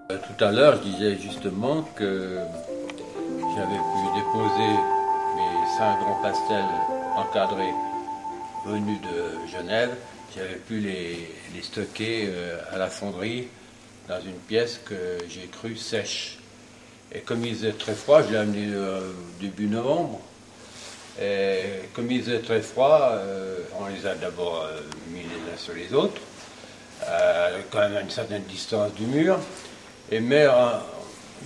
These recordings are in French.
Tout à l'heure, je disais justement que j'avais pu déposer mes 5 grands pastels encadrés venus de Genève. J'avais pu les stocker à la fonderie dans une pièce que j'ai crue sèche. Et comme il faisait très froid, je l'ai amené début novembre. Et comme il faisait très froid, on les a d'abord mis les uns sur les autres, quand même à une certaine distance du mur. Mais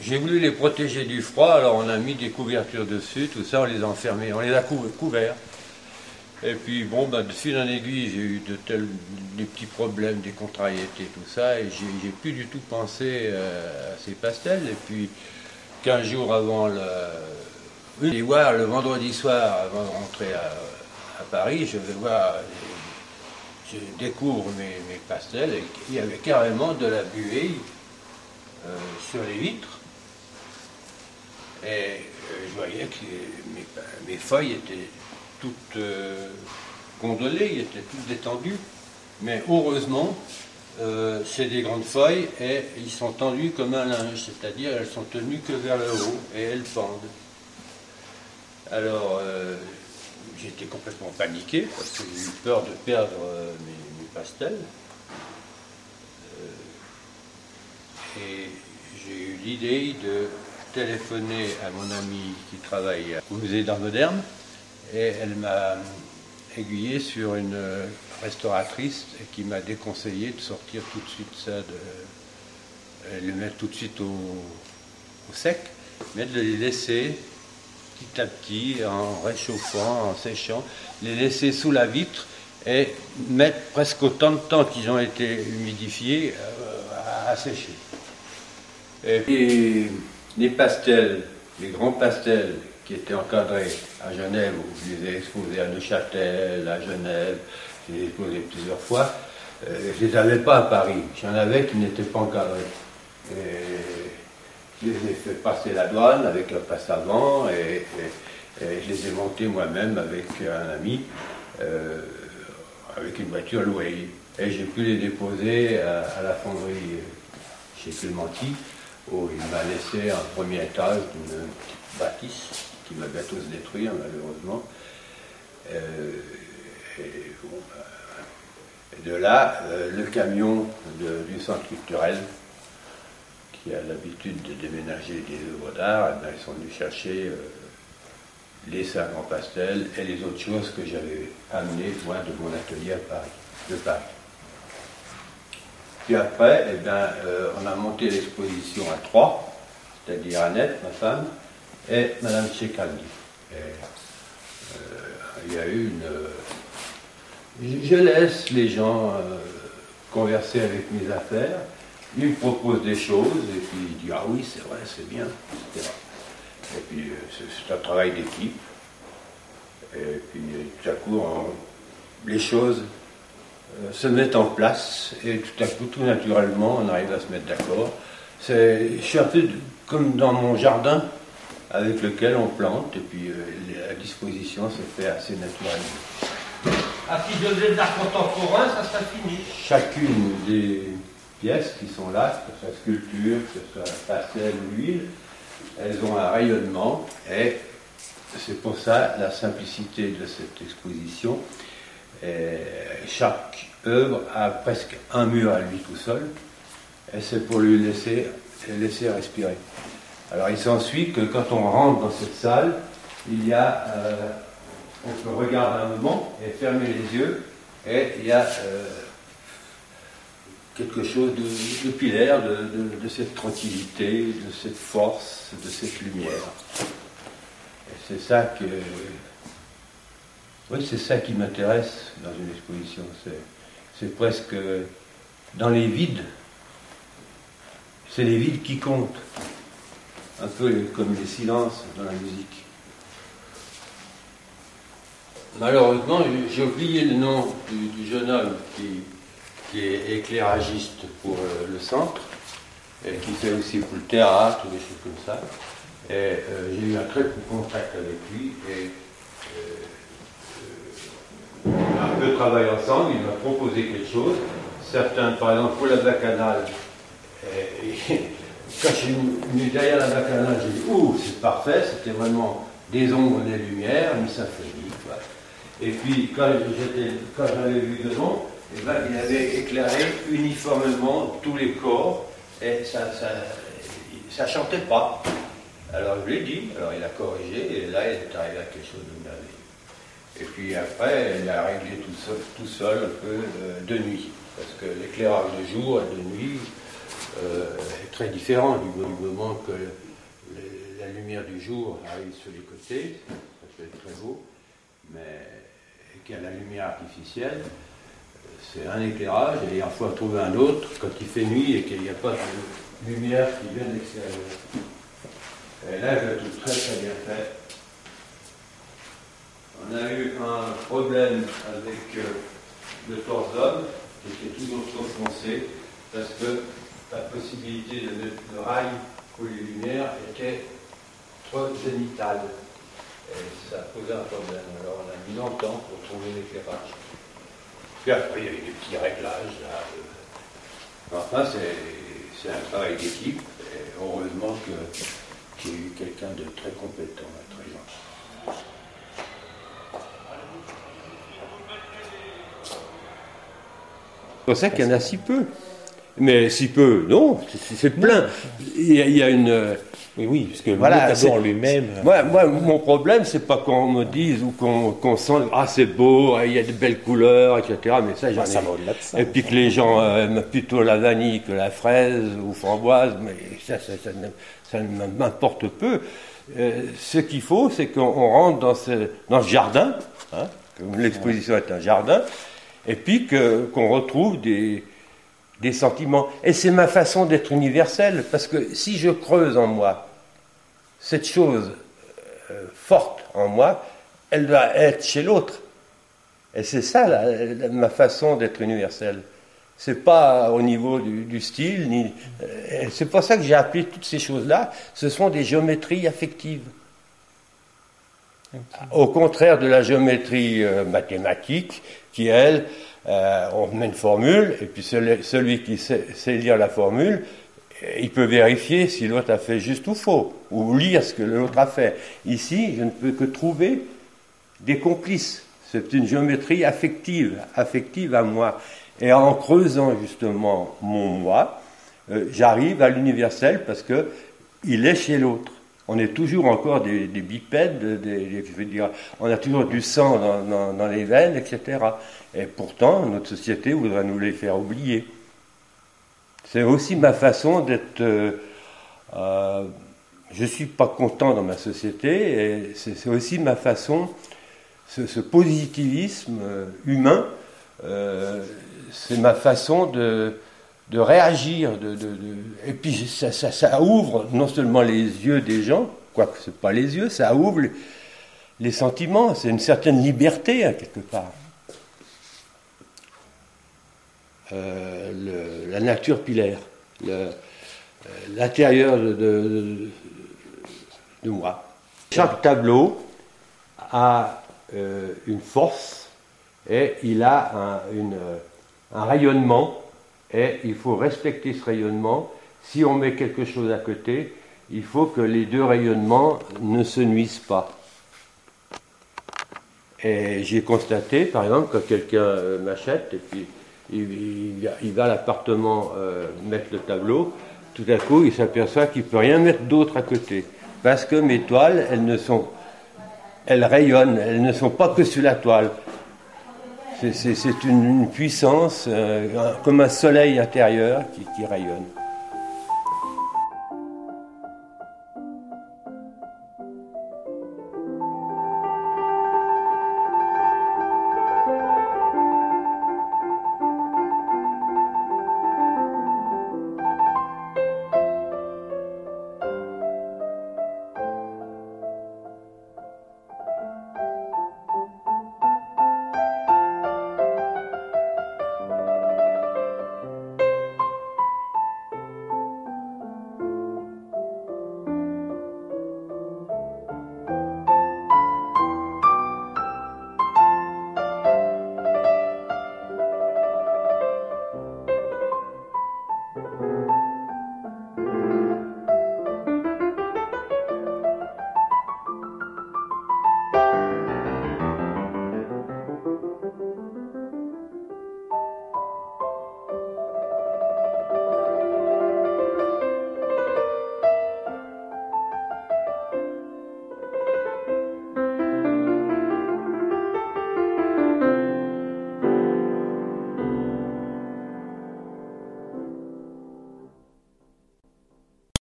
j'ai voulu les protéger du froid, alors on a mis des couvertures dessus, tout ça, on les a enfermés, on les a couverts. Et puis bon, de fil en aiguille, j'ai eu des petits problèmes, des contrariétés, tout ça, et j'ai plus du tout pensé à ces pastels. Et puis 15 jours avant les voir le vendredi soir, avant de rentrer à Paris, je vais voir, je découvre mes pastels, et il y avait carrément de la buée sur les vitres. Et je voyais que mes feuilles étaient toutes gondolées, étaient toutes détendues. Mais heureusement, c'est des grandes feuilles et ils sont tendus comme un linge, c'est-à-dire elles sont tenues que vers le haut et elles pendent. Alors j'étais complètement paniqué parce que j'ai eu peur de perdre mes pastels. Et j'ai eu l'idée de téléphoner à mon amie qui travaille au musée d'art moderne et elle m'a aiguillé sur une restauratrice qui m'a déconseillé de sortir tout de suite ça, de le mettre tout de suite au sec, mais de les laisser petit à petit, en réchauffant, en séchant, les laisser sous la vitre et mettre presque autant de temps qu'ils ont été humidifiés à sécher. Et puis les pastels, les grands pastels qui étaient encadrés à Genève, où je les ai exposés à Neuchâtel, à Genève, je les ai exposés plusieurs fois, je ne les avais pas à Paris. J'en avais qui n'étaient pas encadrés. Et je les ai fait passer la douane avec un passe-avant et je les ai montés moi-même avec un ami, avec une voiture louée. Et j'ai pu les déposer à la fonderie chez Clémenti, où il m'a laissé un premier étage d'une petite bâtisse qui va bientôt se détruire malheureusement. Et de là, le camion du centre culturel qui a l'habitude de déménager des œuvres d'art, ils sont venus chercher les 5 grands pastels et les autres choses que j'avais amenées moi de mon atelier de Paris. Puis après, on a monté l'exposition à 3, c'est-à-dire Annette, ma femme, et Madame Tchekaldi. Il y a eu je laisse les gens converser avec mes affaires, ils me proposent des choses, et puis ils disent « Ah oui, c'est vrai, c'est bien », etc. Et puis c'est un travail d'équipe, et puis tout à coup, les choses se mettent en place et tout à coup, tout naturellement, on arrive à se mettre d'accord. Je suis un peu comme dans mon jardin avec lequel on plante et puis la disposition se fait assez naturellement. Ah, si je faisais de l'art contemporain, ça serait fini. Chacune des pièces qui sont là, que ce soit sculpture, que ce soit pastel ou huile, elles ont un rayonnement et c'est pour ça la simplicité de cette exposition. Et chaque œuvre a presque un mur à lui tout seul, et c'est pour lui laisser respirer. Alors il s'ensuit que quand on rentre dans cette salle, on peut regarder un moment et fermer les yeux, et il y a quelque chose de pilaire, de cette tranquillité, de cette force, de cette lumière. Et c'est ça oui, c'est ça qui m'intéresse dans une exposition. C'est presque dans les vides. C'est les vides qui comptent. Un peu comme les silences dans la musique. Malheureusement, j'ai oublié le nom du jeune homme qui est éclairagiste pour le centre, et qui fait aussi pour le théâtre, des choses comme ça. Et j'ai eu un très bon contact avec lui. Et on a un peu travaillé ensemble, il m'a proposé quelque chose. Certains, par exemple, pour la bacchanale, quand je suis venu derrière la bacchanale, j'ai dit, ouh, c'est parfait, c'était vraiment des ombres, des lumières, une symphonie, quoi. Et puis, quand j'avais vu devant, eh ben, il avait éclairé uniformément tous les corps, et ça chantait pas. Alors je lui ai dit, alors il a corrigé, et là il est arrivé à quelque chose de merveilleux. Et puis après, il a réglé tout seul un peu de nuit, parce que l'éclairage de jour et de nuit est très différent du moment que la lumière du jour arrive sur les côtés, ça peut être très beau, mais qu'il y a la lumière artificielle, c'est un éclairage, et il faut en trouver un autre quand il fait nuit et qu'il n'y a pas de lumière qui vient de l'extérieur. Et là, je trouve très très bien fait. On a eu un problème avec le torse d'homme, qui était toujours trop foncé, parce que la possibilité de mettre le rail pour les lumières était trop zénithale. Et ça posait un problème. Alors on a mis longtemps pour trouver l'éclairage. Puis après, il y avait des petits réglages là. Enfin, c'est un travail d'équipe. Et heureusement qu'il y a eu quelqu'un de très compétent, très gentil. C'est pour ça qu'il y en a si peu. Mais si peu, non, c'est plein. Il y a une... Oui, parce que voilà, le tableau en lui-même... Moi, mon problème, c'est pas qu'on me dise ou qu'on sente « Ah, c'est beau, il y a de belles couleurs, etc. » Mais ça, j'en ai... Ça va au-delà de ça. Et puis que les gens aiment plutôt la vanille que la fraise ou framboise, mais ça m'importe peu. Ce qu'il faut, c'est qu'on rentre dans ce jardin, hein, l'exposition est un jardin, et puis qu'on retrouve des sentiments. Et c'est ma façon d'être universelle, parce que si je creuse en moi cette chose forte en moi, elle doit être chez l'autre. Et c'est ça ma façon d'être universelle. C'est pas au niveau du style, c'est pour ça que j'ai appelé toutes ces choses-là, ce sont des géométries affectives. Okay. Au contraire de la géométrie mathématique, qui elle, on met une formule, et puis celui qui sait lire la formule, il peut vérifier si l'autre a fait juste ou faux, ou lire ce que l'autre a fait. Ici, je ne peux que trouver des complices. C'est une géométrie affective à moi. Et en creusant justement mon moi, j'arrive à l'universel parce que il est chez l'autre. On est toujours encore des bipèdes, je veux dire, on a toujours du sang dans les veines, etc. Et pourtant, notre société voudrait nous les faire oublier. C'est aussi ma façon d'être... je ne suis pas content dans ma société, et c'est aussi ma façon, ce positivisme humain, c'est ma façon de réagir. Et puis ça ouvre non seulement les yeux des gens, quoique ce n'est pas les yeux, ça ouvre les sentiments, c'est une certaine liberté, hein, quelque part. La nature pilaire, l'intérieur de moi. Chaque tableau a une force et il a un rayonnement, et il faut respecter ce rayonnement. Si on met quelque chose à côté, il faut que les deux rayonnements ne se nuisent pas. Et j'ai constaté, par exemple, quand quelqu'un m'achète et puis il va à l'appartement mettre le tableau, tout à coup il s'aperçoit qu'il ne peut rien mettre d'autre à côté, parce que mes toiles, elles rayonnent, elles ne sont pas que sur la toile. C'est une puissance comme un soleil intérieur qui rayonne.